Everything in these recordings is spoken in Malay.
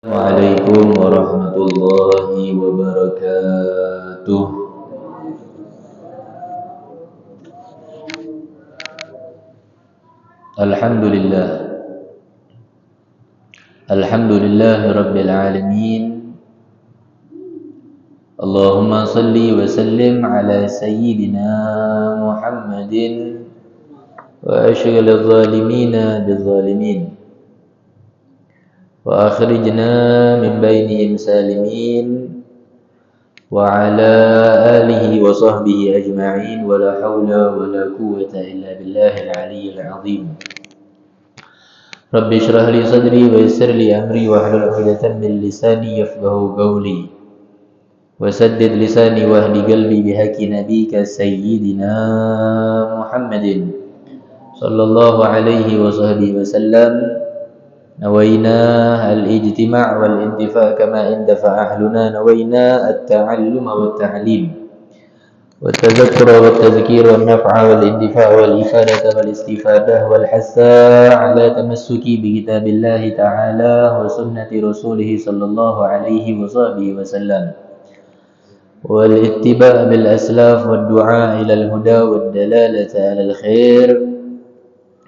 Assalamualaikum warahmatullahi wabarakatuh. Alhamdulillah. Alhamdulillahi rabbil alamin. Allahumma salli wa sallim ala sayyidina Muhammadin wa ashghil adh-dhalimina bil-zalimin wa akhrijna min bainihim salimin wa ala alihi wa sahbihi ajma'in wa la hawla wa la quwwata illa billahil aliyyil azim. Rabbi shrah li sadri wa yassir li amri wa hlul 'uqdatam min lisani yafqahu qawli wa saddid lisani wa hdi qalbi bihaqi nabika sayyidina Muhammadin sallallahu alaihi wa sahbihi wa sallam. نوينا الاجتماع والانتفاع كما اندفع أهلنا نوينا التعلم والتعليم والتذكر والتذكير والنفع والاندفاع والإفادة والاستفادة والحث على تمسك بكتاب الله تعالى وسنة رسوله صلى الله عليه وصحبه وسلم والاتباع بالأسلاف والدعاء إلى الهدى والدلالة على الخير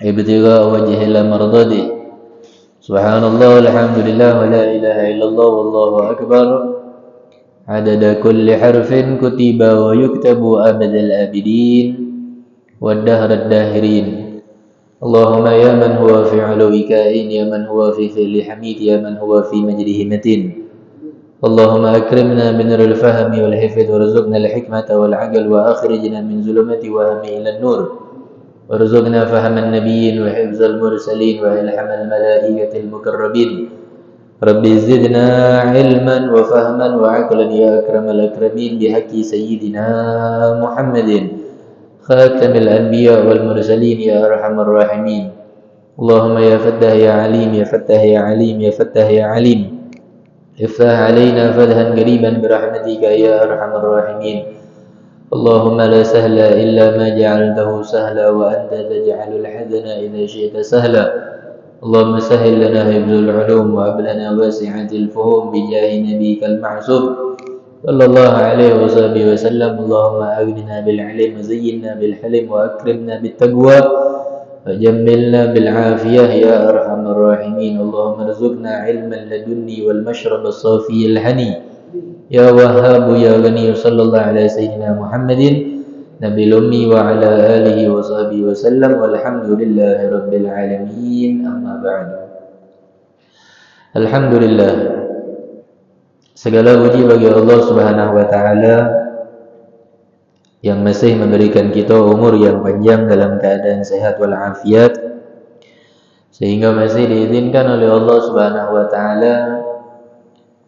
ابتغاء وجه الله مرضاته. Subhanallah, alhamdulillah, wa la ilaha illallah, wallahu akbar. Adada kulli harfin kutiba wa yuktabu abadal abidin wa dahrad dahirin. Allahumma ya man huwa fi uluwi kain, ya man huwa fi fili hamid, ya man huwa fi majdihi matin. Allahumma akrimna binuril fahmi wal hifd warzuqna al-hikmata wal aql wa akhrijna min zulumati wahmi ila nur. وارزقنا فهم النبيين وحفظ المرسلين وإلحام الملائكة المقربين. ربي زدنا علما وفهما وعقلا يا أكرم الأكرمين بحق سيدنا محمد خاتم الأنبياء والمرسلين يا أرحم الراحمين. اللهم يا فتاح يا عليم يا فتاح يا عليم يا فتاح يا عليم افتح علينا فتحا قريبا برحمتك يا أرحم الراحمين. اللهم لا سهل إلا ما جعلته سهلا وأنت تجعل الحزن إذا شئت سهلا. اللهم سهل لنا حفظ العلوم وهب لنا واسعة الفهوم بجاه نبيك المعصوم صلى الله عليه وصحبه وسلم. اللهم أغننا بالعلم وزينا بالحلم وأكرمنا بالتقوى وجملنا بالعافية يا أرحم الراحمين. اللهم ارزقنا علما لدني والمشرب الصافي الهني يا وهاب يا غني. صلى الله على سيدنا محمد نبي الأمي وعلى آله وصحبه وسلم والحمد لله رب العالمين. أما بعد. Alhamdulillah, segala puji bagi Allah Subhanahu wa taala yang masih memberikan kita umur yang panjang dalam keadaan sehat wal afiat, sehingga masih diizinkan oleh Allah Subhanahu wa taala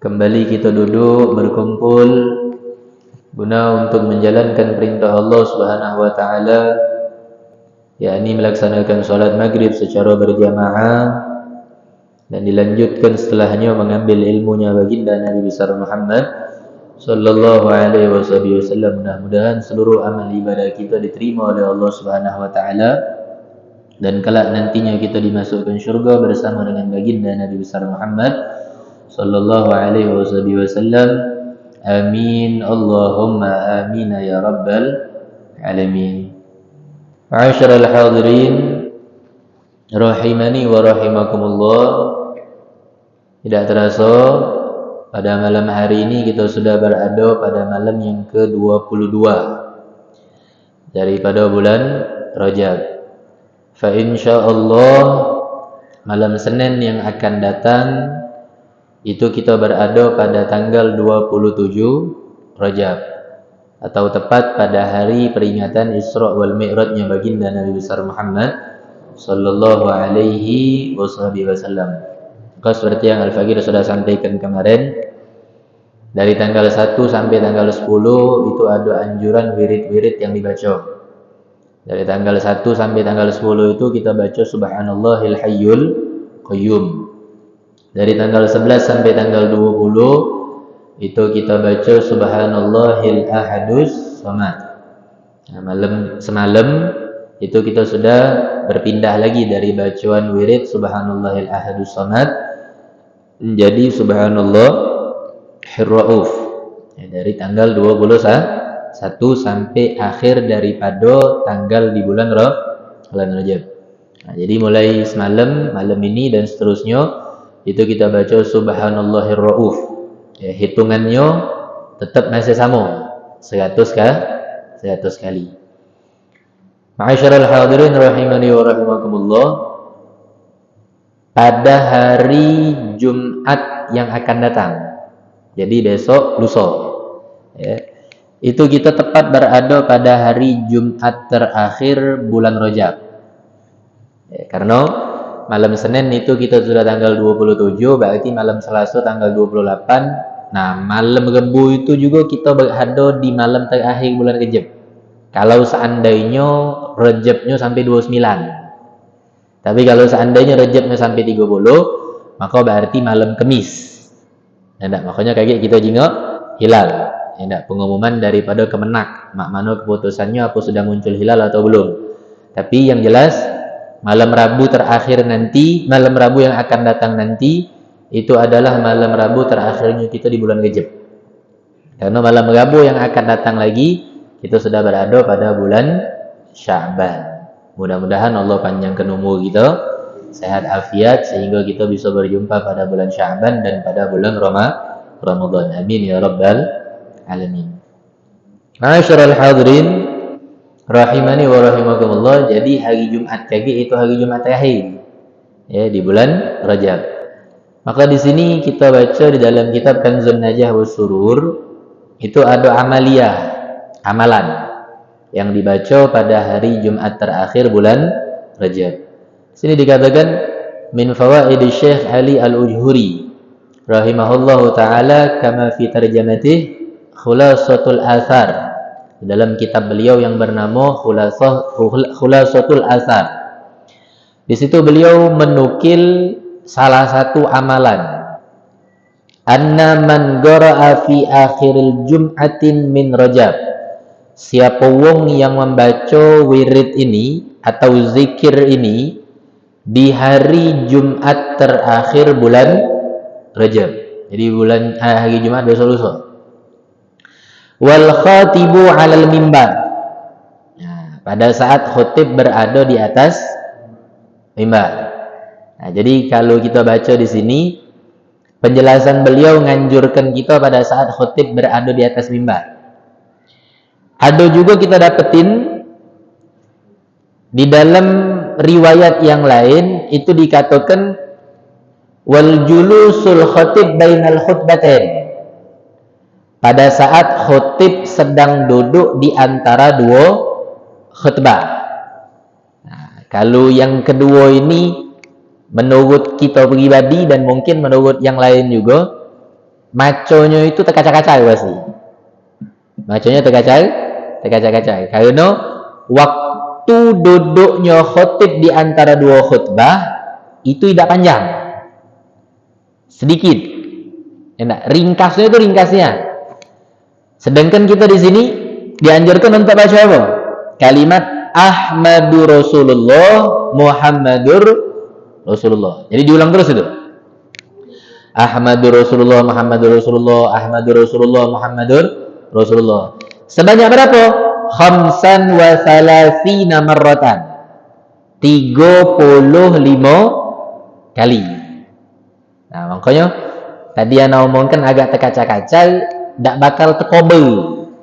kembali kita duduk berkumpul guna untuk menjalankan perintah Allah Subhanahu wa taala, yakni melaksanakan salat maghrib secara berjamaah dan dilanjutkan setelahnya mengambil ilmunya baginda Nabi besar Muhammad sallallahu alaihi wasallam. Mudah-mudahan seluruh amal ibadah kita diterima oleh Allah Subhanahu wa taala dan kelak nantinya kita dimasukkan syurga bersama dengan baginda Nabi besar Muhammad sallallahu alaihi wasallam. Amin Allahumma amin ya rabbal alamin. Ma'asyiral hadirin rahimani wa rahimakumullah. Tidak terasa pada malam hari ini kita sudah berada pada malam yang ke-22 daripada bulan Rajab. Fa insyaallah malam Senin yang akan datang itu kita berada pada tanggal 27 Rajab, atau tepat pada hari peringatan Isra wal Mi'rajnya baginda Nabi besar Muhammad sallallahu alaihi wasallam. Maka seperti yang Al-Faqir sudah sampaikan kemarin, dari tanggal 1 sampai tanggal 10 itu ada anjuran wirid-wirid yang dibaca. Dari tanggal 1 sampai tanggal 10 itu kita baca Subhanallahil Hayyul Qayyum. Dari tanggal 11 sampai tanggal 20 itu kita baca Subhanallahil Ahadus Samad. Semalam itu kita sudah berpindah lagi dari bacaan wirid Subhanallahil Ahadus Samad menjadi subhanallah hirrauf. Ya, dari tanggal 21 sampai akhir daripada tanggal di bulan Rajab. Nah, jadi mulai semalam, malam ini dan seterusnya itu kita baca subhanallahir rauf. Ya, hitungannya tetap masih sama 100 kali. Ma'asyiral hadirin rahimani wa rahimakumullah. Pada hari Jumat yang akan datang, jadi besok lusa, ya, itu kita tepat berada pada hari Jumat terakhir bulan Rajab, ya, karena malam Senin itu kita sudah tanggal 27, berarti malam Selasa tanggal 28. Nah, malam Rabu itu juga kita berada di malam terakhir bulan Rajab. Kalau seandainya Rajabnya sampai 29. Tapi kalau seandainya Rajabnya sampai 30, maka berarti malam Kamis. Ya, makanya kayak kita jingok hilal. Ya, pengumuman daripada Kemenak. Mak mana keputusannya apa sudah muncul hilal atau belum. Tapi yang jelas malam Rabu terakhir nanti, malam Rabu yang akan datang nanti itu adalah malam Rabu terakhirnya kita di bulan Rajab. Karena malam Rabu yang akan datang lagi kita sudah berada pada bulan Sya'ban. Mudah-mudahan Allah panjangkan umur kita, sehat afiat, sehingga kita bisa berjumpa pada bulan Sya'ban dan pada bulan Ramadan. Amin ya rabbal alamin. Ma'asyiral hadirin rahimani wa rahimakumullah. Jadi hari Jumat kaki itu hari Jumat terakhir, ya, di bulan Rajab. Maka di sini kita baca di dalam kitab Kanzun Najah was Surur itu ada amalan yang dibaca pada hari Jumat terakhir bulan Rajab. Sini dikatakan min fawaid Syekh Ali Al-Ujhuri rahimahullahu taala kama fi tarjamatih khulasatul athar. Dalam kitab beliau yang bernama Khulasatul Athar. Di situ beliau menukil salah satu amalan. Anna man qara'a fi akhiril jum'atin min Rajab. Siapa wong yang membaca wirid ini atau zikir ini di hari Jumat terakhir bulan Rajab. Jadi hari Jumat besok lusa. Wal khatibu 'alal mimbar. Nah, pada saat khatib berada di atas mimbar. Nah, jadi kalau kita baca di sini penjelasan beliau nganjurkan kita pada saat khatib berada di atas mimbar. Ada juga kita dapetin di dalam riwayat yang lain itu dikatakan wal julusul khatib bainal khutbatain. Pada saat khatib sedang duduk di antara dua khutbah. Nah, kalau yang kedua ini menurut kita pribadi dan mungkin menurut yang lain juga, maconya itu terkacau-kacau pasti. Maconya terkacau-kacau. Karena waktu duduknya khatib di antara dua khutbah itu tidak panjang. Sedikit. Enak, ringkasnya itu ringkasnya. Sedangkan kita di sini dianjurkan untuk baca apa? Kalimat Ahmadur Rasulullah, Muhammadur Rasulullah. Jadi diulang terus itu. Ahmadur Rasulullah, Muhammadur Rasulullah, Ahmadur Rasulullah, Muhammadur Rasulullah. Sebanyak berapa? Khamsan wa thalathina marratan. 35 kali. Nah, makanya tadi yang ngomongkan agak terkacau-kacau, tidak bakal tekobel.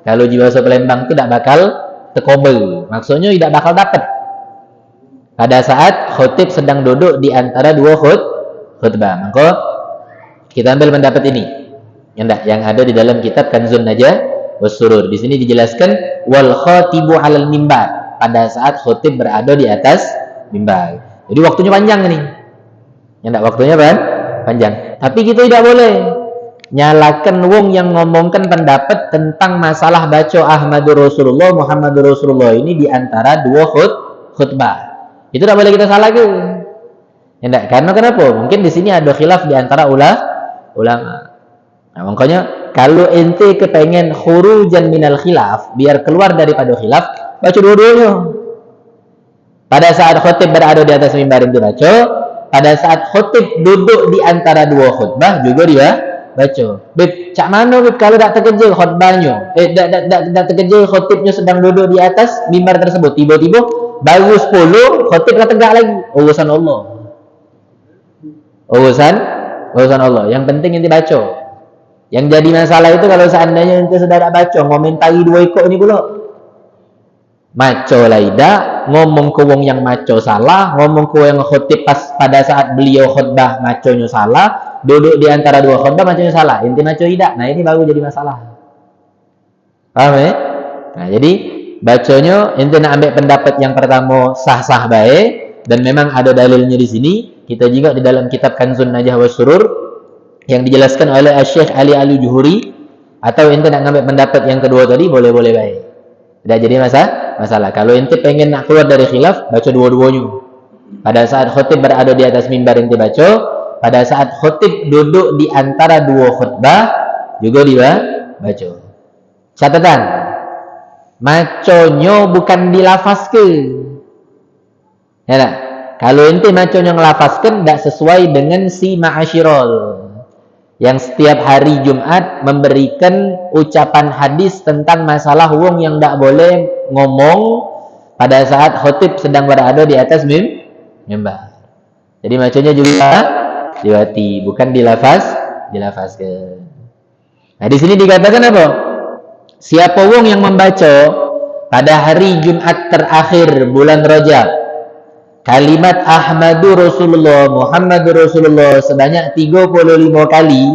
Kalau di bahasa Palembang itu tidak bakal tekobel. Maksudnya tidak bakal dapat. Pada saat khatib sedang duduk di antara dua khutbah. Maka kita ambil pendapat ini. Yang ada di dalam kitab Kanzun Najah was Surur. Di sini dijelaskan wal khatibu 'alal mimbar. Pada saat khatib berada di atas mimbar. Jadi waktunya panjang nih. Waktunya panjang. Tapi kita tidak boleh nyalakan wong yang ngomongkan pendapat tentang masalah baca Ahmadur Rasulullah, Muhammadur Rasulullah ini di antara dua khutbah. Itu tidak boleh kita salahkan. Karena kenapa? Mungkin di sini ada khilaf di antara ulama. Nah, makanya kalau ente kepengen khurujan minal khilaf, biar keluar daripada khilaf, baca dua-duanya. Pada saat khatib berada di atas mimbar itu baca, pada saat khutib duduk di antara dua khutbah juga dia baca. Beb, cak mana beb kalau tak terkejar khutbahnya? Tak terkejar khutibnya sedang duduk di atas mimbar tersebut. Tiba-tiba baru 10 khutib dah tegak lagi. Urusan Allah. Urusan Allah. Yang penting ente baca. Yang jadi masalah itu kalau seandainya ente sudah tak baca, ngomentari dua ikut ni pula. Maco laida, ngomong ke wong yang maco salah, ngomong ke yang khutib pas pada saat beliau khutbah maconya salah, duduk di antara dua khutbah maconya salah, inti maco tidak. Nah, ini baru jadi masalah. Paham ya? Nah, jadi baconya inti nak ambil pendapat yang pertama sah-sah baik dan memang ada dalilnya di sini. Kita juga di dalam kitab Kanzun Najah wa Surur yang dijelaskan oleh Syekh Ali Al-Juhuri, atau inti nak ambil pendapat yang kedua tadi boleh-boleh baik. Tidak jadi masalah. Kalau ente pengen nak keluar dari khilaf, baca dua-duanya. Pada saat khutib berada di atas mimbar ente baca, pada saat khutib duduk di antara dua khutbah juga dia baca. Catatan, maconyo bukan dilafazkan. Ya tak? Kalau ente maconyo ngelafazkan, tak sesuai dengan si ma'asyirol yang setiap hari Jumat memberikan ucapan hadis tentang masalah wong yang tak boleh ngomong pada saat khutib sedang berada di atas mimbar. Jadi macamnya juga diwati, bukan dilafazkan. Nah, di sini dikatakan apa? Siapa wong yang membaca pada hari Jumat terakhir bulan Rajab kalimat Ahmadu Rasulullah, Muhammadu Rasulullah sebanyak 35 kali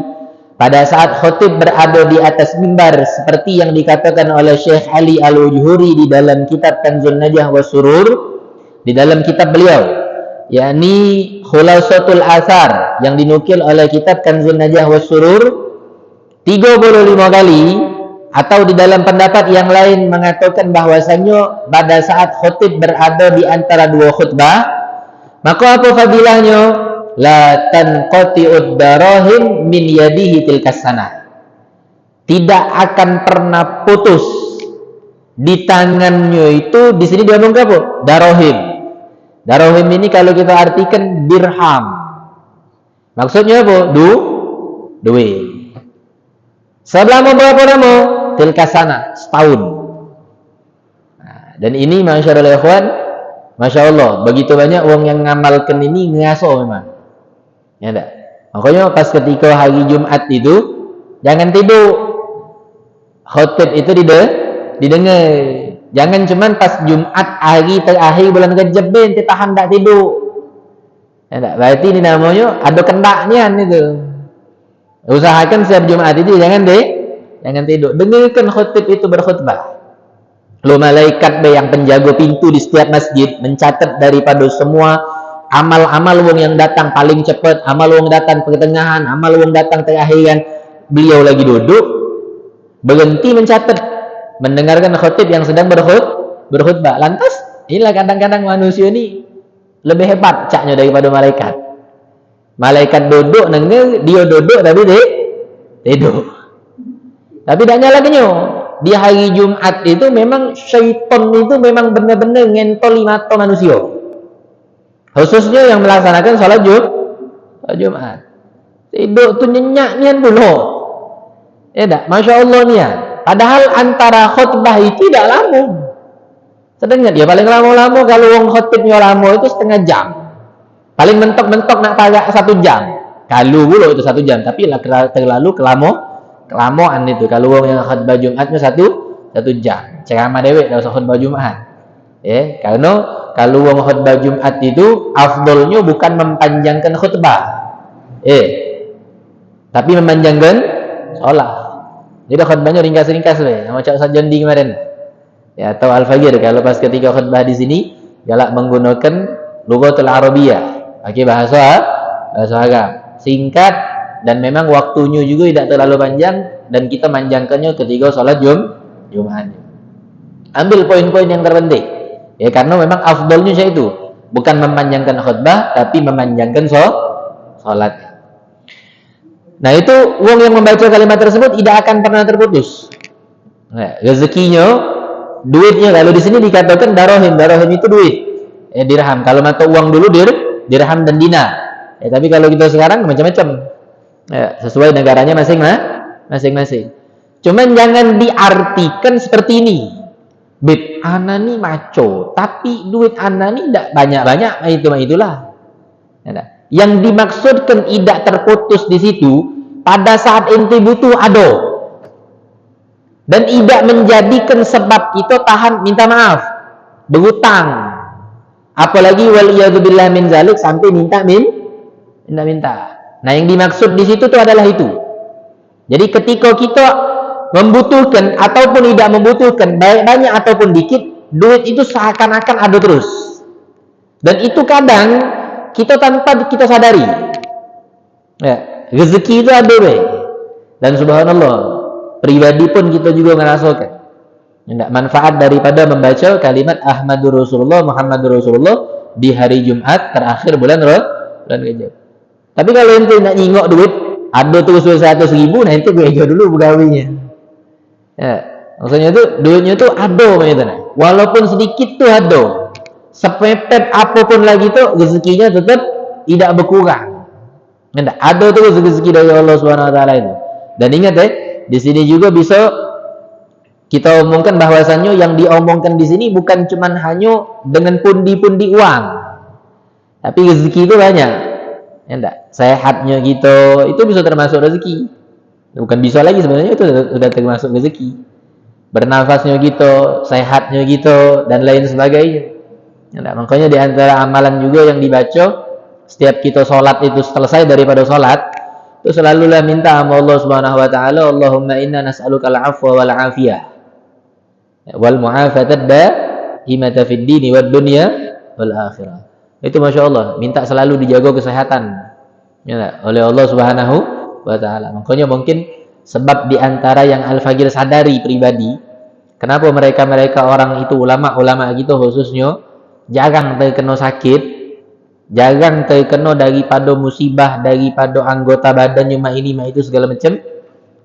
pada saat khutib berada di atas mimbar, seperti yang dikatakan oleh Syekh Ali Al-Juhuri di dalam kitab Kanzun Najah wa Surur, di dalam kitab beliau, yakni Khulasatul Athar, yang dinukil oleh kitab Kanzun Najah wa Surur, 35 kali. Atau di dalam pendapat yang lain mengatakan bahwasannya pada saat khutib berada di antara dua khutbah, maka apa fadilahnya? La tanqati'ud darahim min yadihi tilkas sanah. Tidak akan pernah putus di tangannya itu. Di sini dia ngomong apa? Darahim. Darahim ini kalau kita artikan dirham. Maksudnya apa? Duit. Selama berapa lama? Tilkasana, setahun. Nah, dan ini masyaallah ikhwan, Masya Allah, begitu banyak orang yang ngamalkan ini ngaso memang. Ya enggak? Makanya pas ketika hari Jumat itu jangan tidur. Khutib itu didengar. Jangan cuman pas Jumat hari terakhir bulan Rajab ente tahan tak tidur. Ya enggak? Berarti ini namanya ada kendaknya itu. Usahakan setiap Jumat itu jangan tidur. Dengarkan khutib itu berkhutbah. Lo malaikat yang penjaga pintu di setiap masjid mencatat daripada semua amal-amal wong yang datang paling cepat, amal wong datang pertengahan, amal wong datang terakhiran. Beliau lagi duduk, berhenti mencatat, mendengarkan khutib yang sedang berkhutbah. Lantas, inilah kadang-kadang manusia ini lebih hebat caknya daripada malaikat. Malaikat duduk, dia duduk tapi tidur. Tapi tak nyalakannya. Di hari Jumat itu memang syaitan itu memang benar-benar ngentoli mata manusia. Khususnya yang melaksanakan salat Jumat. Tidur tu nyenyak nian dulu. Ya tak? Masya Allah nian. Padahal antara khutbah itu tidak lama. Sedangkan dia paling lama-lama kalau orang khutibnya lama itu setengah jam. Paling mentok-mentok nak tagak 1 jam. Kalau pula itu 1 jam, tapi terlalu kelamaan itu. Kalau orang yang khutbah Jumatnya 1 jam. Ceramah dewek dah usah khutbah Jumat. Ya, karena kalau orang khutbah Jumat itu afdolnya bukan mempanjangkan khutbah. Tapi memanjangkan solat. Jadi khutbahnya ringkas-ringkas le. Macam Ustaz Jondi kemarin. Ya, atau Al-Fajir kalau pas ketika khutbah di sini galak menggunakan lughatul Arabiyah. Pakai bahasa Arab. Singkat dan memang waktunya juga tidak terlalu panjang dan kita manjangkannya ketika sholat Jumat. Ambil poin-poin yang terpenting. Ya, karena memang afdolnya saya itu bukan memanjangkan khutbah tapi memanjangkan sholat. Nah, itu wong yang membaca kalimat tersebut tidak akan pernah terputus. Nah, rezekinya, duitnya. Lalu di sini dikatakan darahim itu duit. Dirham. Kalau mata uang dulu dirham dan dinar. Tapi kalau kita sekarang macam-macam. Sesuai negaranya masing-masing. Cuman jangan diartikan seperti ini. Beb, ana nih maco, tapi duit ana nih tidak banyak-banyak, itulah. Yang dimaksudkan tidak terputus di situ, pada saat ente butuh ado. Dan tidak menjadikan sebab kita tahan minta maaf, berhutang. Apalagi waliyadzubillah min zalik sampai minta. Nah, yang dimaksud di situ tuh adalah itu. Jadi ketika kita membutuhkan ataupun tidak membutuhkan, baik banyak ataupun dikit, duit itu seakan-akan ada terus. Dan itu kadang kita tanpa kita sadari. Rezeki itu ada, dan subhanallah, pribadi pun kita juga merasakan manfaat daripada membaca kalimat Ahmadur Rasulullah, Muhammadur Rasulullah di hari Jumat terakhir bulan Rajab. Tapi kalau ente nak nyingok duit, ada terus 100.000, nah itu beja dulu begawinya. Maksudnya itu duitnya tuh ada macam. Walaupun sedikit tuh ada. Sepepet apapun lagi tuh rezekinya tetap tidak berkurang. Ada terus rezeki dari Allah Subhanahu wa taala itu. Dan ingat di sini juga bisa kita omongkan bahwasannya yang diomongkan di sini bukan cuma hanya dengan pundi-pundi uang. Tapi rezeki itu banyak. Sehatnya gitu, itu bisa termasuk rezeki. Bukan bisa lagi sebenarnya, itu sudah termasuk rezeki. Bernafasnya gitu, sehatnya gitu, dan lain sebagainya. Makanya di antara amalan juga yang dibaca setiap kita sholat itu, selesai daripada sholat, itu selalulah minta sama Allah Subhanahu wa taala, Allahumma inna nas'alukal afwa wal afiyah wal mu'afatad daimata fid dini wad dunya wal akhirah. Itu Masya Allah, minta selalu dijaga kesehatan oleh Allah Subhanahu wa ta'ala. Makanya mungkin sebab diantara yang Al-Fagir sadari pribadi, kenapa mereka orang itu, ulama-ulama gitu khususnya, jarang terkena sakit, jarang terkena daripada musibah, daripada anggota badannya ini itu segala macam.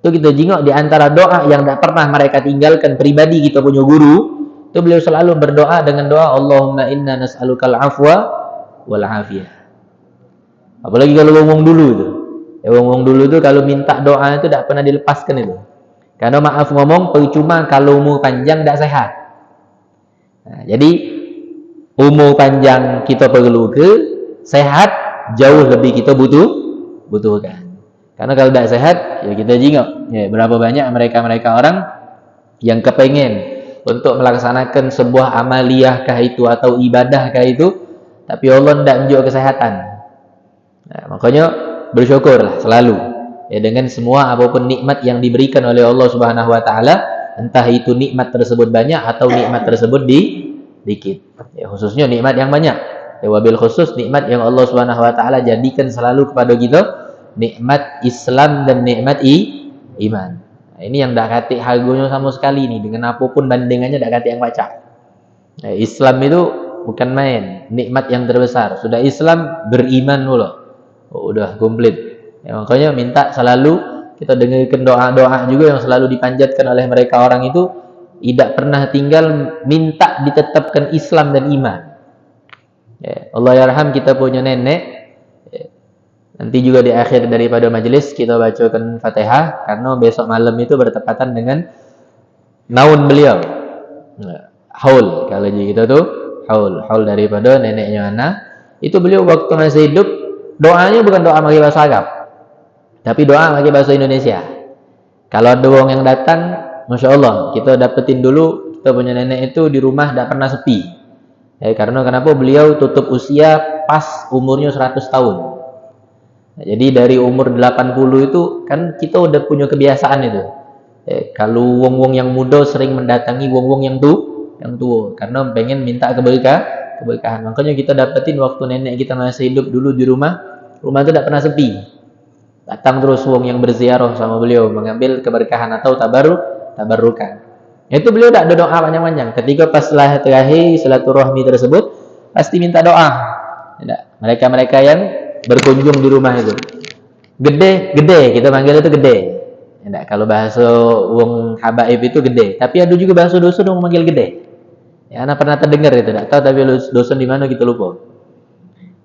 Itu kita jingok diantara doa yang tak pernah mereka tinggalkan pribadi, kita punya guru itu beliau selalu berdoa dengan doa Allahumma inna nas'alukal afwa wal afiyah. Apalagi kalau ngomong dulu itu. Ngomong dulu itu kalau minta doa itu tidak pernah dilepaskan itu. Karena maaf ngomong, percuma kalau umur panjang tidak sehat. Nah, jadi umur panjang kita perlu ke, sehat jauh lebih kita butuhkan. Karena kalau tidak sehat, ya kita jingok. Berapa banyak mereka orang yang kepengen untuk melaksanakan sebuah amaliyah kah itu atau ibadah kah itu, tapi Allah tidak menunjuk kesehatan. Nah, makanya bersyukurlah selalu dengan semua apapun nikmat yang diberikan oleh Allah Subhanahu wa taala, entah itu nikmat tersebut banyak atau nikmat tersebut dikit. Khususnya nikmat yang banyak. Wabil khusus nikmat yang Allah Subhanahu wa taala jadikan selalu kepada kita, nikmat Islam dan nikmat iman. Nah, ini yang tak katik harganya sama sekali nih, dengan apapun bandingannya tak katik yang baca. Islam itu bukan main, nikmat yang terbesar. Sudah Islam, beriman dulu. Udah komplit. Makanya minta selalu kita dengarkan doa-doa juga yang selalu dipanjatkan oleh mereka orang itu, tidak pernah tinggal minta ditetapkan Islam dan iman. Allah yarham kita punya nenek. Nanti juga di akhir daripada majelis kita bacakan Fatihah, karena besok malam itu bertepatan dengan naun beliau. Haul kalau kita tuh haul daripada neneknya anak. Itu beliau waktu masih hidup, doanya bukan doa pakai bahasa Arab, tapi doa pakai bahasa Indonesia. Kalau ada orang yang datang, Masya Allah, kita dapetin dulu, kita punya nenek itu di rumah tidak pernah sepi. Karena kenapa? Beliau tutup usia pas umurnya 100 tahun. Jadi dari umur 80 itu kan kita udah punya kebiasaan itu. Kalau wong-wong yang muda sering mendatangi wong-wong yang tua, karena pengen minta keberkahan. Makanya kita dapetin waktu nenek kita masih hidup dulu di rumah itu tidak pernah sepi. Datang terus wong yang berziarah sama beliau, mengambil keberkahan atau tabarukan. Itu beliau tidak ada doa panjang-panjang. Ketika pas terakhir silaturahmi tersebut, pasti minta doa. Mereka yang berkunjung di rumah itu, gede kita panggil itu gede. Kalau bahasa wong habaib itu gede. Tapi ada juga bahasa dosen yang memanggil gede. Anak pernah terdengar itu, tidak tahu tapi dosen di mana kita lupa.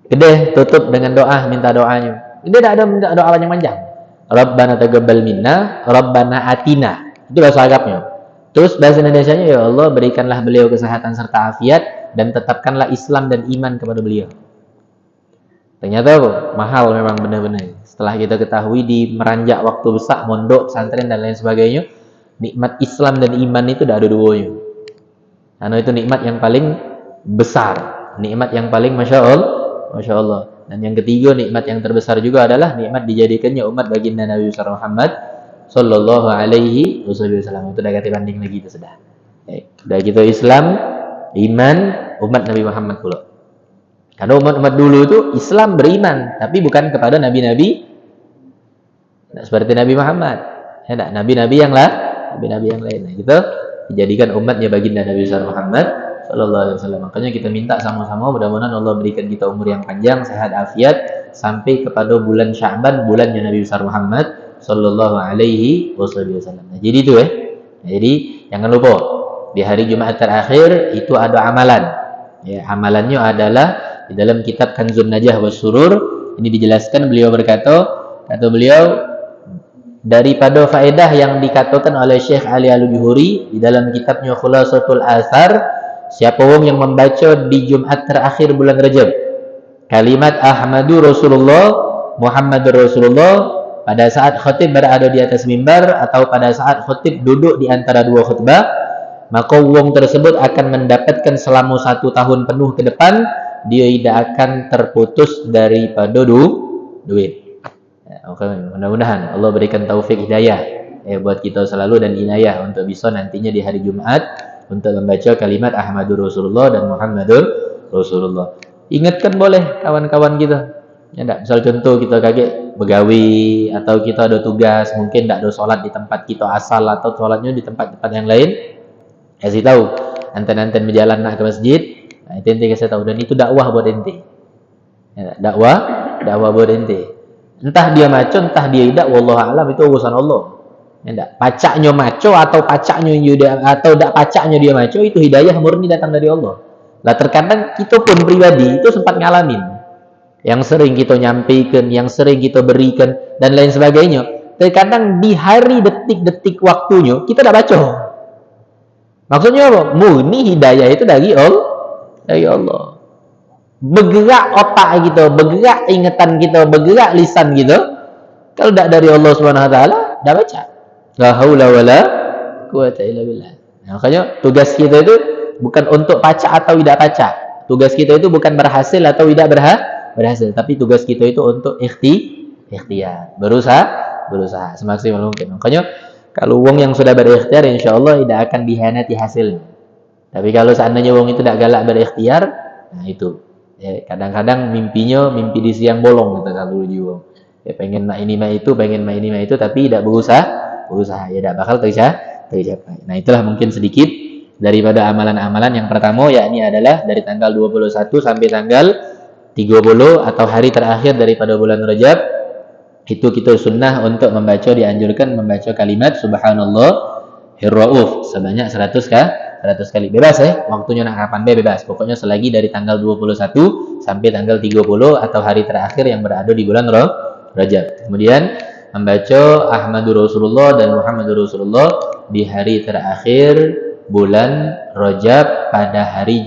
Gede tutup dengan doa, minta doanya. Dia tidak ada minta doa panjang-panjang. Rabbana taqabbal minna, Rabbana atina. Itu bahasa Arabnya. Terus bahasa Indonesianya, ya Allah berikanlah beliau kesehatan serta afiat dan tetapkanlah Islam dan iman kepada beliau. Ternyata mahal memang benar-benar. Setelah kita ketahui di meranjak waktu besar, mondok, pesantren dan lain sebagainya, nikmat Islam dan iman itu tidak ada duanya. Karena itu nikmat yang paling besar, nikmat yang paling Masya Allah. Dan yang ketiga, nikmat yang terbesar juga adalah nikmat dijadikannya umat baginda Nabi Muhammad Sallallahu Alaihi Wasallam. Itu dah kata banding lagi itu sudah. Dah kita Islam, iman, umat Nabi Muhammad pula. Karena umat-umat dulu itu Islam beriman, tapi bukan kepada nabi-nabi, tidak seperti Nabi Muhammad. Ya, tidak nabi-nabi yang lain. Nah, kita dijadikan umatnya baginda Nabi Muhammad Sallallahu Alaihi Wasallam. Makanya kita minta sama-sama mudah-mudahan Allah berikan kita umur yang panjang, sehat, afiat sampai kepada bulan Sya'ban, bulannya Nabi Muhammad Sallallahu Alaihi Wasallam. Nah, jadi itu Nah, jadi jangan lupa di hari Jumat terakhir itu ada amalan. Ya, amalannya adalah di dalam kitab Kanzun Najah was Surur ini dijelaskan, beliau kata beliau, daripada faedah yang dikatakan oleh Syekh Ali Al-Juhuri di dalam kitabnya Khulasatul Athar, siapa wong yang membaca di Jumat terakhir bulan Rajab kalimat Ahmadu Rasulullah, Muhammadur Rasulullah pada saat khatib berada di atas mimbar atau pada saat khatib duduk di antara dua khutbah, maka wong tersebut akan mendapatkan selama 1 tahun penuh ke depan dia tidak akan terputus daripada duit. Mudah-mudahan Allah berikan taufik hidayah buat kita selalu dan inayah untuk bisa nantinya di hari Jumat untuk membaca kalimat Ahmadur Rasulullah dan Muhammadur Rasulullah. Ingatkan boleh kawan-kawan kita. Ya enggak, misal contoh kita kaget begawi atau kita ada tugas, mungkin tidak ada sholat di tempat kita asal atau sholatnya di tempat-tempat yang lain. Kasih tahu, anten-anten berjalan nak ke masjid. Nah, ente kasih tahu, dan itu dakwah buat ente. Ya, dakwah buat ente. Entah dia maco, entah dia tidak, wallahu a'lam, itu urusan Allah. Ya, enggak, pacaknya maco atau pacaknya atau tidak pacaknya dia maco, itu hidayah murni datang dari Allah. Lah terkadang kita pun pribadi itu sempat ngalamin. Yang sering kita nyampaikan, yang sering kita berikan dan lain sebagainya. Terkadang di hari detik-detik waktunya kita tidak baca. Maksudnya apa? Murni hidayah itu dari Allah. Bergerak otak kita, bergerak ingatan kita, bergerak lisan kita. Kalau tidak dari Allah Subhanahu Wa Taala, dah baca. La haula wala quwata illa billah. Makanya tugas kita itu bukan untuk pacak atau tidak pacak. Tugas kita itu bukan berhasil atau tidak berhasil, tapi tugas kita itu untuk ikhtiar, berusaha semaksimal mungkin. Makanya kalau wong yang sudah berikhtiar, insya Allah tidak akan dihianati hasilnya. Tapi kalau seandainya wong itu tidak galak berikhtiar, nah itu. Ya, kadang-kadang mimpinya mimpi di siang bolong gitu kalau wong. Ya pengen mak ini mak itu, tapi tidak berusaha ya tidak bakal tercapai. Nah itulah mungkin sedikit daripada amalan-amalan yang pertama, yakni adalah dari tanggal 21 sampai tanggal 30 atau hari terakhir daripada bulan Rajab. Itu kita sunnah untuk dianjurkan membaca kalimat Subhanallah Hirrauf sebanyak 100 kali. Bebas waktunya nak kapan bebas. Pokoknya selagi dari tanggal 21 sampai tanggal 30 atau hari terakhir yang berada di bulan Rajab. Kemudian membaca Ahmadur Rasulullah dan Muhammadur Rasulullah di hari terakhir bulan Rajab pada hari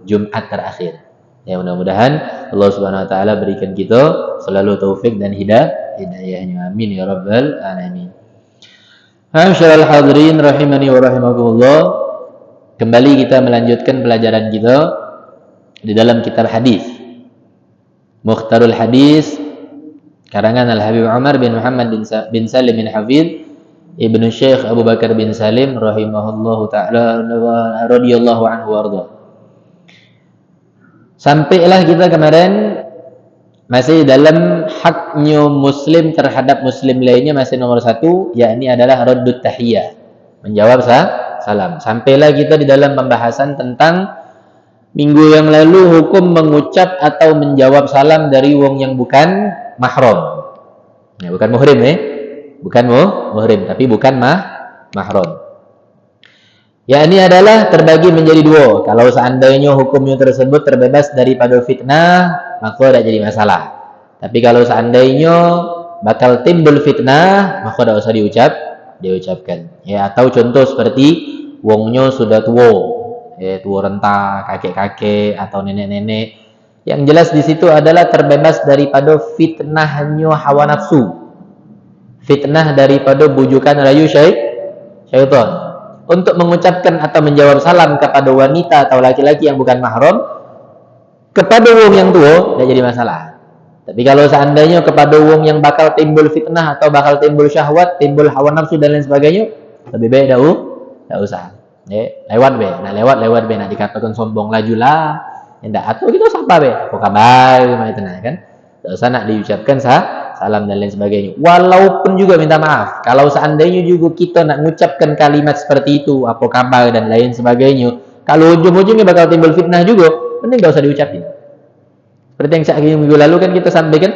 Jumat terakhir. Ya, mudah-mudahan Allah Subhanahu Wa Taala berikan kita selalu taufik dan hidayahnya. Amin ya rabbal alamin. Masyaallah hadirin rahimani wa rahimakumullah. Kembali kita melanjutkan pelajaran kita di dalam kitab hadis. Mukhtarul Hadis karangan Al-Habib Umar bin Muhammad bin Salim bin Hafidh Ibnu Syekh Abu Bakar bin Salim rahimahullahu taala radhiyallahu anhu warda. Sampailah kita kemarin masih dalam haknya muslim terhadap muslim lainnya, masih nomor 1, yakni adalah raddut tahiyah, menjawab salam. Sampailah kita di dalam pembahasan tentang minggu yang lalu hukum mengucap atau menjawab salam dari wong yang bukan mahram. Ya, bukan muhrim bukan muhrim, tapi bukan mahram. Ya, ini adalah terbagi menjadi 2. Kalau seandainya hukumnya tersebut terbebas daripada fitnah, maka tidak jadi masalah. Tapi kalau seandainya bakal timbul fitnah, maka tidak usah diucapkan. Ya, atau contoh seperti wongnya sudah tua, tua renta, kakek-kakek atau nenek-nenek. Yang jelas di situ adalah terbebas daripada fitnahnya hawa nafsu, fitnah daripada bujukan rayu syaitan. Untuk mengucapkan atau menjawab salam kepada wanita atau laki-laki yang bukan mahram kepada wong yang tua tidak jadi masalah. Tapi kalau seandainya kepada wong yang bakal timbul fitnah atau bakal timbul syahwat, timbul hawa nafsu dan lain sebagainya, lebih baik tidak usah. Lewat be, nak lewat be, nak dikatakan sombong lajulah. Enggak, atau kita sapa be, apa kabar macam itu kan? Tidak usah nak diucapkan salam dan lain sebagainya. Walaupun juga minta maaf, kalau seandainya juga kita nak mengucapkan kalimat seperti itu, apa kabar dan lain sebagainya, kalau ujung-ujungnya bakal timbul fitnah juga, mending enggak usah diucapin. Seperti yang saat minggu lalu kan kita sampaikan,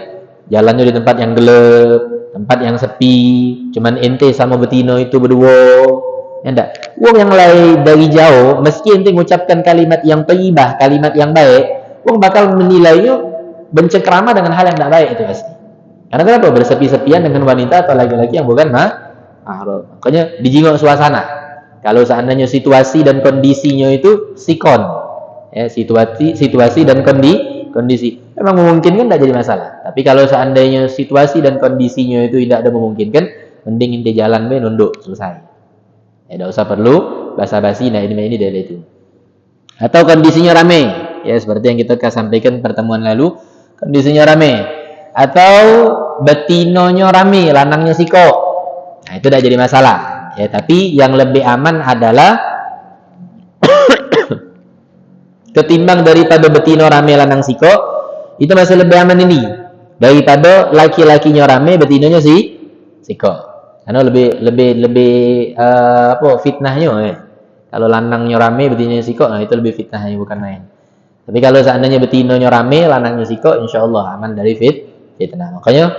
jalannya di tempat yang gelap, tempat yang sepi, cuman ente sama betina itu berdua. Enggak, wong yang lain dari jauh, meski ente mengucapkan kalimat yang thayyibah, kalimat yang baik, wong bakal menilainya bencekrama dengan hal yang tidak baik itu pasti. Karena kenapa? Bersepi-sepian dengan wanita atau laki-laki yang bukan mahram. Makanya dijingok suasana. Kalau seandainya situasi dan kondisinya itu sikon, ya, situasi dan kondisi memang memungkinkan tidak jadi masalah. Tapi kalau seandainya situasi dan kondisinya itu tidak ada memungkinkan, mending ente jalan be nunduk selesai. Tidak usah perlu basa-basi ini dari itu. Atau kondisinya ramai, ya seperti yang kita sampaikan pertemuan lalu, kondisinya ramai. Atau betinonya ramai, lanangnya siko. Nah, itu tidak jadi masalah. Ya, tapi yang lebih aman adalah ketimbang daripada betino ramai lanang siko, itu masih lebih aman ini daripada laki-lakinya ramai, betinonya siko. Karena lebih fitnahnya kalau lanangnya rame betinanya siko, nah itu lebih fitnahnya bukan main. Tapi kalau seandainya betinonya rame lanangnya siko, insyaallah aman dari fitnah. Makanya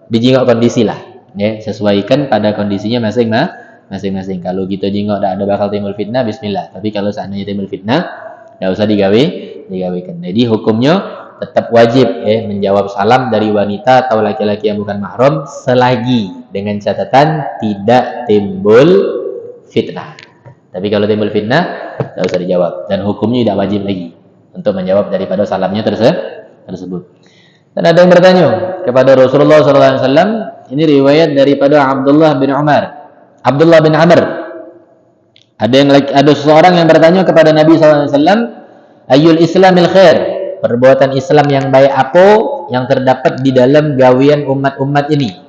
dijingok kondisi lah, ya, sesuaikan pada kondisinya masing-masing. Kalau kita jingok tidak ada bakal timbul fitnah, bismillah. Tapi kalau seandainya timbul fitnah, tidak usah digawekan. Jadi hukumnya tetap wajib menjawab salam dari wanita atau laki-laki yang bukan mahram selagi dengan catatan tidak timbul fitnah. Tapi kalau timbul fitnah tidak usah dijawab dan hukumnya tidak wajib lagi untuk menjawab daripada salamnya tersebut. Dan ada yang bertanya kepada Rasulullah SAW, ini riwayat daripada Abdullah bin Amr. Ada seseorang yang bertanya kepada Nabi SAW, Ayyul Islamil khair, perbuatan Islam yang baik apa yang terdapat di dalam gawian umat-umat ini?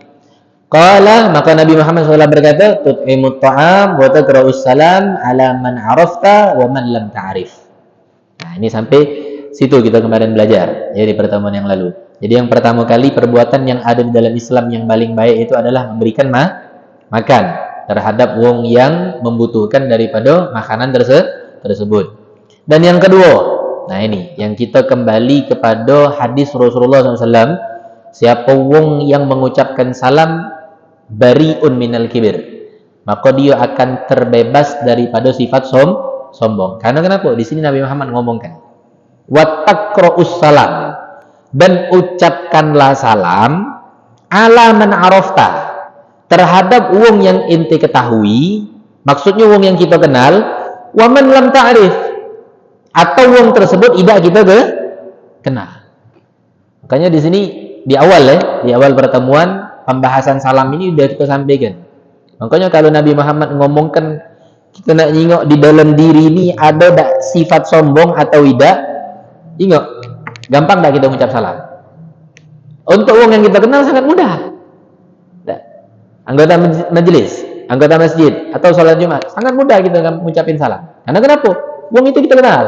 Qala, maka Nabi Muhammad SAW berkata, tut'imut ta'am wa taqra'us salam ala man arafta wa man lam ta'rif. Nah, ini sampai situ kita kemarin belajar ya di pertemuan yang lalu. Jadi yang pertama kali perbuatan yang ada di dalam Islam yang paling baik itu adalah memberikan makan terhadap wong yang membutuhkan daripada makanan tersebut. Dan yang kedua, nah ini yang kita kembali kepada hadis Rasulullah SAW, siapa wong yang mengucapkan salam bari'un minal kibir, maka dia akan terbebas daripada sifat sombong. Karena kenapa? Di sini Nabi Muhammad ngomongkan wattaqra'us salam, dan ucapkanlah salam ala man arafta, terhadap wong yang ente ketahui, maksudnya wong yang kita kenal, wa man lam ta'rif, atau wong tersebut tidak kita kenal. Makanya di sini di awal pertemuan pembahasan salam ini sudah kita sampaikan. Makanya kalau Nabi Muhammad ngomongkan kita nak nyingok di dalam diri ini ada tak sifat sombong atau tidak, nyingok gampang tak kita mengucap salam. Untuk wong yang kita kenal sangat mudah. Anggota majelis, anggota masjid atau sholat Jumat, sangat mudah kita mengucapin salam. Karena kenapa? Wong itu kita kenal.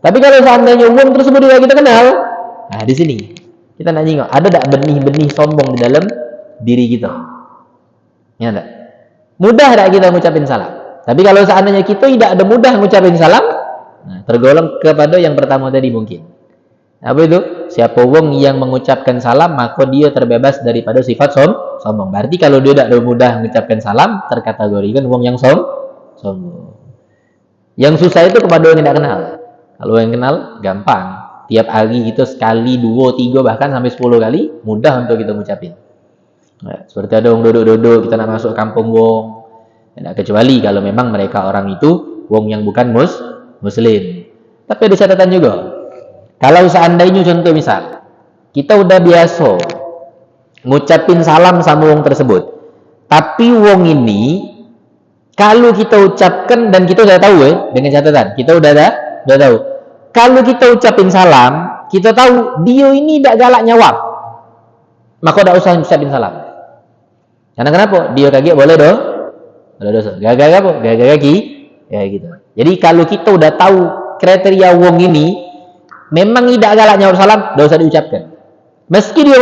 Tapi kalau seandainya wong tersebut tidak kita kenal, nah di sini kita nak nyingok, ada tak benih-benih sombong di dalam diri kita? Ya enggak? Mudah tak kita mengucapin salam? Tapi kalau seandainya kita tidak ada mudah mengucapin salam, nah, tergolong kepada yang pertama tadi mungkin. Apa itu? Siapa wong yang mengucapkan salam, maka dia terbebas daripada sifat sombong. Berarti kalau dia tidak mudah mengucapkan salam, terkategorikan wong yang sombong. Yang susah itu kepada orang yang tidak kenal. Kalau yang kenal, gampang. Tiap hari kita sekali, 2, 3, bahkan sampai 10 kali, mudah untuk kita ngucapin. Nah, seperti ada orang duduk-duduk, kita nak masuk kampung wong. Tidak kecuali kalau memang mereka orang itu wong yang bukan muslim. Tapi ada catatan juga. Kalau seandainya contoh misal, kita udah biasa ngucapin salam sama wong tersebut, tapi wong ini kalau kita ucapkan dan kita udah tahu dengan catatan, kita udah tahu. Kalau kita ucapin salam, kita tahu dia ini tidak galak nyawab, maka tidak usah ucapin salam. Karena kenapa? Dia kaget boleh dosa. Gara-gara apa? Gara-gara gitu. Jadi kalau kita udah tahu kriteria wong ini memang tidak galak nyawab salam, tidak usah diucapkan. Meski dia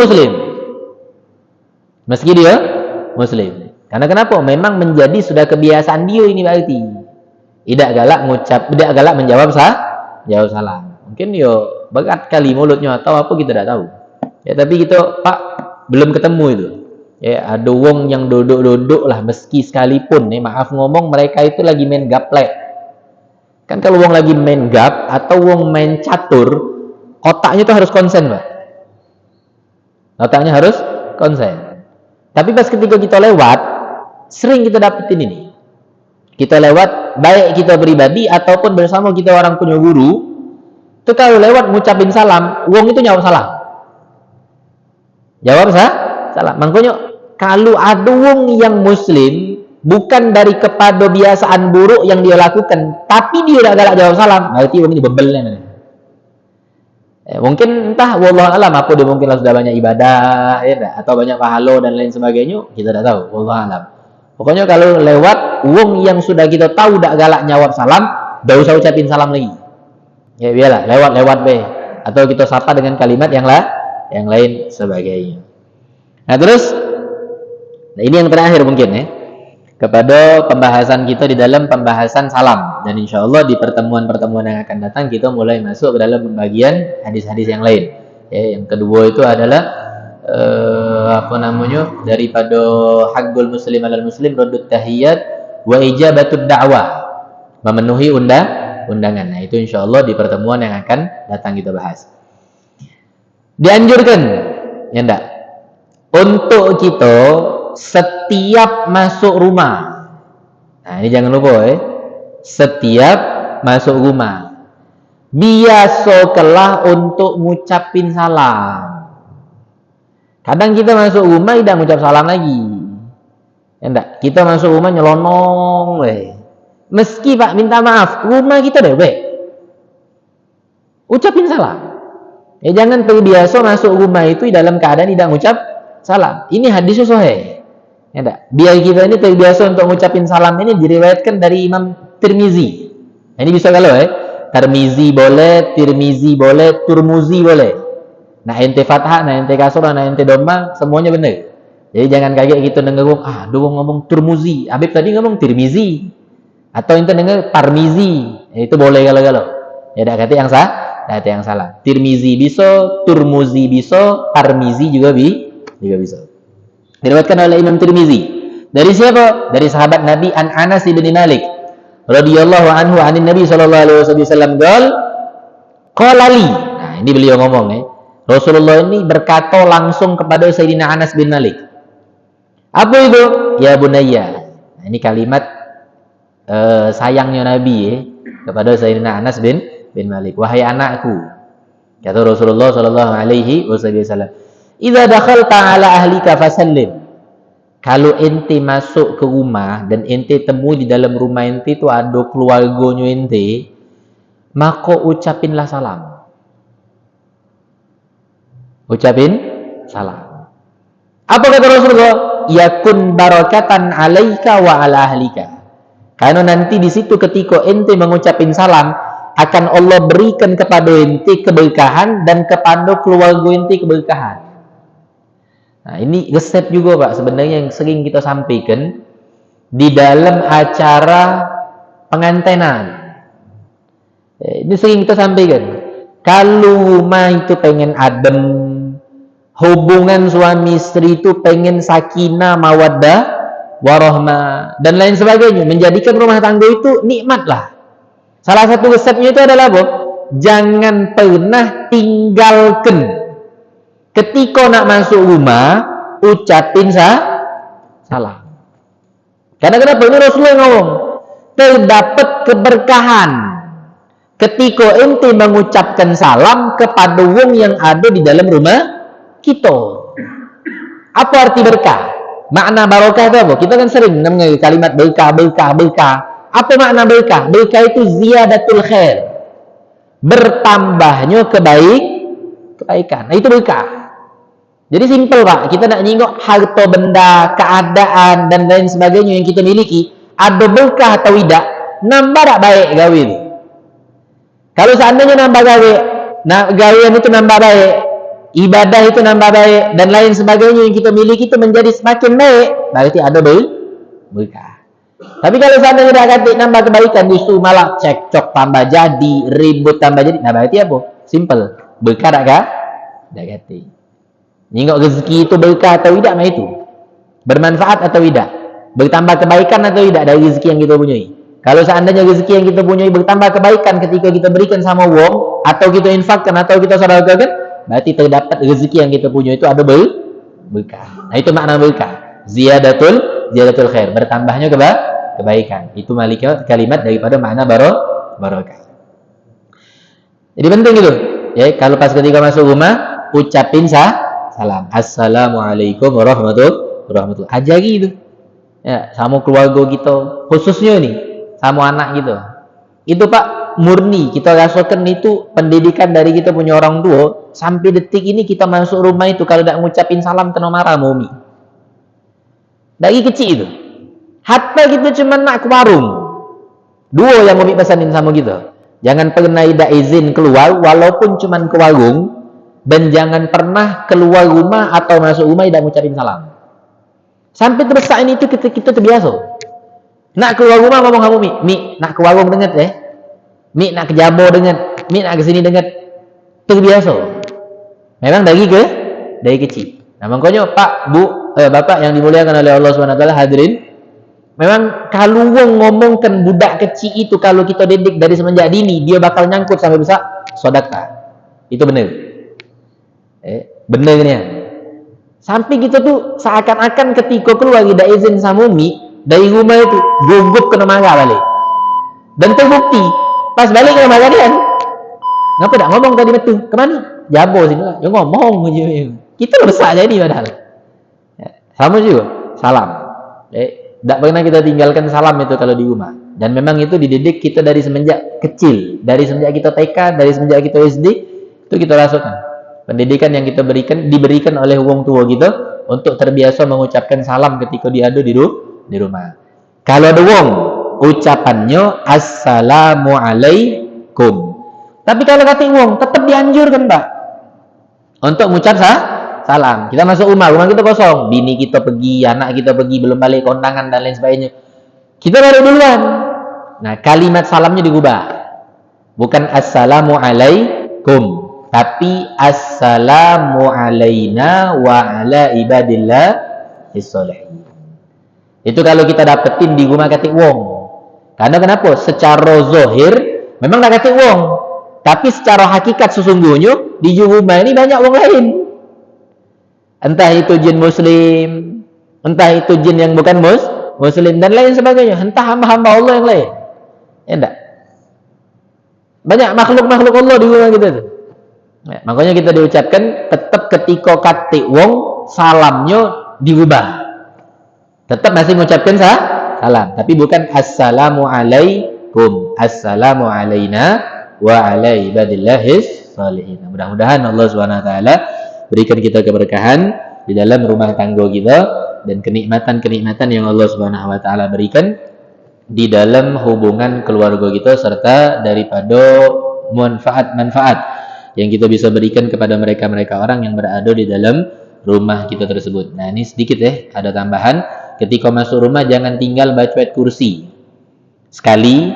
muslim. Karena kenapa? Memang menjadi sudah kebiasaan dia ini berarti. Tidak galak menjawab salam. Mungkin dia berat kali mulutnya atau apa kita tidak tahu. Ya tapi kita Pak belum ketemu itu. Ya ada wong yang duduk-duduk lah meski sekalipun maaf ngomong mereka itu lagi main gaplek. Kan kalau wong lagi main gap atau wong main catur, otaknya itu harus konsen, Pak. Otaknya harus konsen. Tapi pas ketika kita lewat, sering kita dapetin ini. Kita lewat, baik kita pribadi ataupun bersama kita orang punya guru, itu kalau lewat ngucapin salam, wong itu jawab salam. Salam. Makanya kalau ada wong yang muslim, bukan dari kepada kebiasaan buruk yang dia lakukan, tapi dia tidak galak jawab salam, berarti wong ini bebelnya. Mungkin entah wallahu alam apa dia mungkin sudah banyak ibadah atau banyak pahala dan lain sebagainya, kita tidak tahu, wallahu alam. Pokoknya kalau lewat wong yang sudah kita tahu tidak galak jawab salam, tidak usah ucapin salam lagi. Ya biarlah lewat be, atau kita sapa dengan kalimat yang lain sebagainya. Nah terus, ini yang terakhir mungkin kepada pembahasan kita di dalam pembahasan salam, dan insya Allah di pertemuan-pertemuan yang akan datang kita mulai masuk ke dalam pembagian hadis-hadis yang lain. Yang kedua itu adalah daripada haqqul muslim alal muslim raddut tahiyat wa ijabatud da'wah, memenuhi undangan. Nah itu insya Allah di pertemuan yang akan datang kita bahas. Dianjurkan untuk kita setiap masuk rumah. Nah, ini jangan lupa setiap masuk rumah biasakanlah untuk ngucapin salam. Kadang kita masuk rumah tidak ngucap salam lagi. Kita masuk rumah nyelonong Meski Pak minta maaf, rumah kita ucapin salam. Jangan terbiasa masuk rumah itu dalam keadaan tidak ngucap salam. Ini hadisnya sahih. Biar kita ini terbiasa untuk ngucapin salam ini diriwayatkan dari Imam Tirmizi. Ini bisa kalau Tirmizi boleh, Tirmizi boleh, Turmuzi boleh. Nah ente fathah, nah ente kasur, nah ente dhamma, semuanya benar. Jadi jangan kaget gitu dengar ngomong Turmuzi, Habib tadi ngomong Tirmizi. Atau ente dengar Parmizi, itu boleh kalau. Ya ada kata yang yang salah. Tirmizi bisa, Turmuzi bisa, Parmizi juga bisa. Diriwayatkan oleh Imam Tirmizi. Dari siapa? Dari sahabat Nabi Anas bin Malik radhiyallahu anhu anin Nabi sallallahu alaihi wasallam qala li. Nah, ini beliau ngomong Rasulullah ini berkata langsung kepada Sayyidina Anas bin Malik. Apa itu? Ya bunayya. Nah, ini kalimat sayangnya Nabi kepada Sayyidina Anas bin Malik. Wahai anakku, kata Rasulullah sallallahu alaihi wasallam, idza dakhalta ala ahlika fasallim. Kalau ente masuk ke rumah dan ente temu di dalam rumah ente itu ada keluarganya ente, maka ucapinlah salam. Ucapin salam. Apa kata Rasulullah? Yakun barakatan alaika wa ala ahlika. Karena nanti di situ ketika ente mengucapin salam, akan Allah berikan kepada ente keberkahan dan kepada keluarga ente keberkahan. Nah, ini resep juga Pak sebenarnya yang sering kita sampaikan di dalam acara pengantenan. Ini sering kita sampaikan. Kalau rumah itu pengen adem, hubungan suami istri itu pengen sakinah, mawaddah, warahmah dan lain sebagainya, menjadikan rumah tangga itu nikmat lah. Salah satu resepnya itu adalah apa? jangan pernah tinggalkan. Ketika nak masuk rumah, ucapin salam. Karena kenapa? Ini Rasulullah ngomong, terdapat keberkahan ketika ente mengucapkan salam kepada wong yang ada di dalam rumah kita. Apa arti berkah? Makna barokah itu apa? Kita kan sering mendengar kalimat berkah. Apa makna berkah? Berkah itu ziyadatul khair, bertambahnya kebaikan. Nah, itu berkah. Jadi simpel Pak, kita nak nyingok harta benda, keadaan dan lain sebagainya yang kita miliki, ada berkah atau tidak, nambah tak baik gawe itu. Kalau seandainya nambah gawean itu nambah baik, ibadah itu nambah baik dan lain sebagainya yang kita miliki itu menjadi semakin baik, berarti ada berkah. Tapi kalau seandainya dah kata nambah kebaikan, justru malah cekcok tambah jadi, ribut tambah jadi, nah berarti apa? Simple, berkah tak kah? Tak kata. Nyingok rezeki itu berkah atau tidak, mah itu bermanfaat atau tidak, bertambah kebaikan atau tidak dari rezeki yang kita punyai. Kalau seandainya rezeki yang kita punyai bertambah kebaikan ketika kita berikan sama wong, atau kita infakkan, atau kita sedekahkan, berarti terdapat rezeki yang kita punya itu ada berkah. Nah itu makna berkah, ziyadatul khair, bertambahnya kebaikan. Itu kalimat daripada makna barokah. Jadi penting itu ya, kalau pas ketika masuk rumah ucapin salam, assalamualaikum warahmatullahi. Ajari itu ya sama keluarga kita, khususnya nih sama anak gitu. Itu Pak, murni kita rasakan itu pendidikan dari kita punya orang tua. Sampai detik ini kita masuk rumah itu kalau tidak ngucapin salam kena marah Umi. Dari kecil itu, hatta kita cuma nak ke warung, dua yang Umi pesanin sama kita, jangan pernah tidak izin keluar walaupun cuma ke warung. Dan jangan pernah keluar rumah atau masuk rumah tidak mengucapin salam. Sampai terbesak ini itu kita terbiasa. Nak keluar rumah ngomong kamu Mi nak ke warung dengat Mi nak ke Jabo dengat, Mi nak ke sini dengat. Terbiasa. Memang dari kecil. Nah makanya Pak, Bu, Bapak yang dimuliakan oleh Allah SWT hadirin, memang kalau wong ngomongkan budak kecil itu, kalau kita didik dari semenjak dini, dia bakal nyangkut sampai besar, sedekah. Itu benar. Benernya sampai kita tuh seakan-akan ketika keluar tidak izin sama Umi dari rumah itu gugup kena marah balik, dan terbukti pas balik ke rumah kalian, ngapa tak ngomong tadi betul kemana Jabo sini lah, ya ngomong aja kita besar jadi padahal sama juga salam. Tak pernah kita tinggalkan salam itu kalau di rumah, dan memang itu dididik kita dari semenjak kecil, dari semenjak kita TK, dari semenjak kita SD, itu kita rasakan pendidikan yang kita diberikan oleh wong tua kita untuk terbiasa mengucapkan salam ketika dia ada di rumah. Kalau ada wong, ucapannya assalamualaikum. Tapi kalau kata wong, tetap dianjurkan Pak untuk mengucap salam. Kita masuk rumah kita kosong, bini kita pergi, anak kita pergi, belum balik kondangan dan lain sebagainya, kita baru duluan. Nah kalimat salamnya diubah, bukan assalamualaikum, tapi assalamu alaina wa ala ibadillah sholihin. Itu kalau kita dapetin di rumah katik wong. Karena kenapa? Secara zahir memang tak katik wong, tapi secara hakikat sesungguhnya di rumah ini banyak wong lain. Entah itu jin muslim, entah itu jin yang bukan muslim dan lain sebagainya, entah hamba-hamba Allah yang lain. Ya enggak? Banyak makhluk-makhluk Allah di rumah kita tuh. Ya, makanya kita diucapkan tetap ketika kati wong salamnya diubah, tetap masih mengucapkan salam, tapi bukan assalamu alaikum, assalamu alaina wa ala ibadillahis sholihin. Mudah-mudahan Allah SWT berikan kita keberkahan di dalam rumah tangga kita dan kenikmatan-kenikmatan yang Allah SWT berikan di dalam hubungan keluarga kita, serta daripada manfaat-manfaat yang kita bisa berikan kepada mereka-mereka orang yang berada di dalam rumah kita tersebut. Nah ini sedikit ada tambahan. Ketika masuk rumah jangan tinggal baca ayat kursi sekali,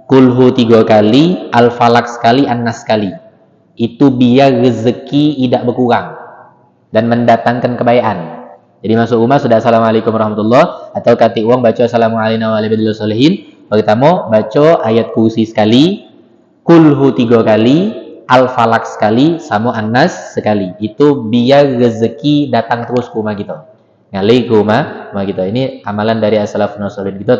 kulhu 3 kali, al-falak sekali, an-nas sekali. Itu biar rezeki tidak berkurang dan mendatangkan kebaikan. Jadi masuk rumah sudah assalamualaikum warahmatullahi, atau kati uang baca assalamualaikum warahmatullahi wabarakatuh. Pertama baca ayat kursi sekali, kulhu 3 kali, al-falak sekali, sama an-nas sekali. Itu biar rezeki datang terus ke rumah kita. Ngalih ke rumah kita. Ini amalan dari as-salafun shalihin kita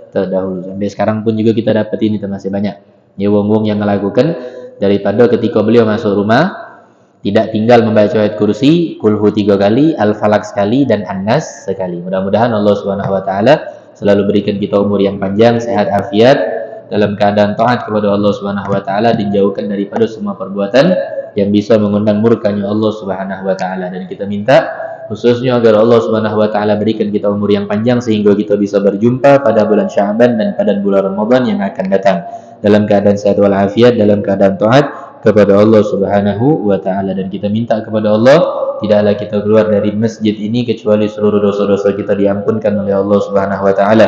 terdahulu. Sampai sekarang pun juga kita dapat ini masih banyak. Ya wong-wong yang melakukan daripada ketika beliau masuk rumah tidak tinggal membaca ayat kursi, kulhu 3 kali, al-falak sekali, dan an-nas sekali. Mudah-mudahan Allah Subhanahu wa taala selalu berikan kita umur yang panjang, sehat afiat, dalam keadaan taat kepada Allah Subhanahu wa taala, dijauhkan daripada semua perbuatan yang bisa mengundang murkanya Allah Subhanahu wa taala. Dan kita minta khususnya agar Allah Subhanahu wa taala berikan kita umur yang panjang sehingga kita bisa berjumpa pada bulan Sya'ban dan pada bulan Ramadan yang akan datang dalam keadaan sehat walafiat, dalam keadaan taat kepada Allah Subhanahu wa taala. Dan kita minta kepada Allah tidaklah kita keluar dari masjid ini kecuali seluruh dosa-dosa kita diampunkan oleh Allah Subhanahu wa taala.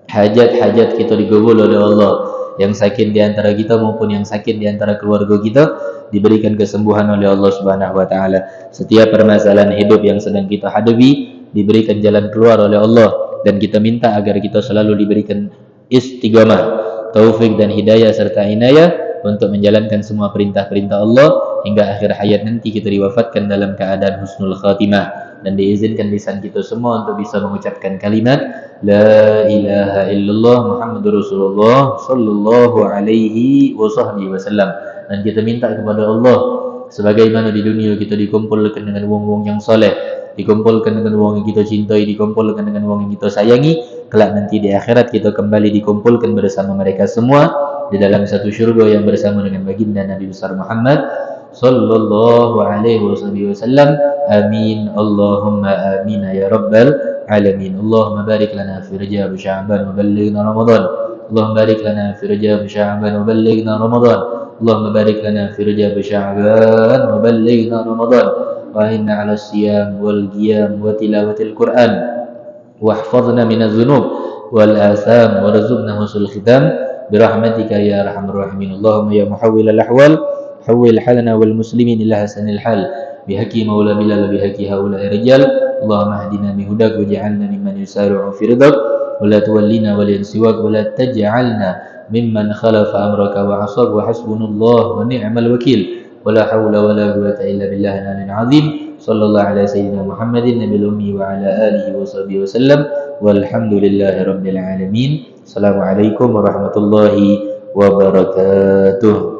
Hajat-hajat kita digabul oleh Allah. Yang sakit di antara kita maupun yang sakit di antara keluarga kita diberikan kesembuhan oleh Allah Subhanahu wa taala. Setiap permasalahan hidup yang sedang kita hadapi diberikan jalan keluar oleh Allah, dan kita minta agar kita selalu diberikan istiqamah, taufik dan hidayah serta inayah untuk menjalankan semua perintah-perintah Allah hingga akhir hayat nanti kita diwafatkan dalam keadaan husnul khatimah, dan diizinkan lisan kita semua untuk bisa mengucapkan kalimat la ilaha illallah Muhammadur Rasulullah sallallahu alaihi wasallam. Dan kita minta kepada Allah sebagaimana di dunia kita dikumpulkan dengan wong-wong yang soleh, dikumpulkan dengan wong yang kita cintai, dikumpulkan dengan wong yang kita sayangi, kelak nanti di akhirat kita kembali dikumpulkan bersama mereka semua di dalam satu syurga yang bersama dengan baginda Nabi besar Muhammad sallallahu alaihi wasallam. Amin Allahumma amin ya rabbal alamin. Allahumma barik lana fi Rajab Sya'ban wa ballighna Ramadan. Allahumma barik lana fi Rajab Sya'ban wa ballighna Ramadan. Allahumma barik lana fi Rajab Sya'ban wa ballighna Ramadan. Wa inna 'ala siyam wal qiyam wa tilawatil Qur'an واحفظنا من الذنوب والآثام وارزقنا حسن الختام برحمتك يا أرحم الراحمين. اللهم يا محول الأحوال حول حالنا والمسلمين إلى حسن الحال بحق مولى بلال بحق هؤلاء الرجال. اللهم اهدنا بهداك واجعلنا ممن يسارع في رضاك ولا تولنا وليا سواك ولا تجعلنا ممن خلف أمرك وعصاك وحسبنا الله ونعم الوكيل ولا حول ولا قوة إلا بالله العلي العظيم. صلى الله على سيدنا محمد النبي الأمي وعلى آله وصحبه وسلم والحمد لله رب العالمين. السلام عليكم ورحمة الله وبركاته.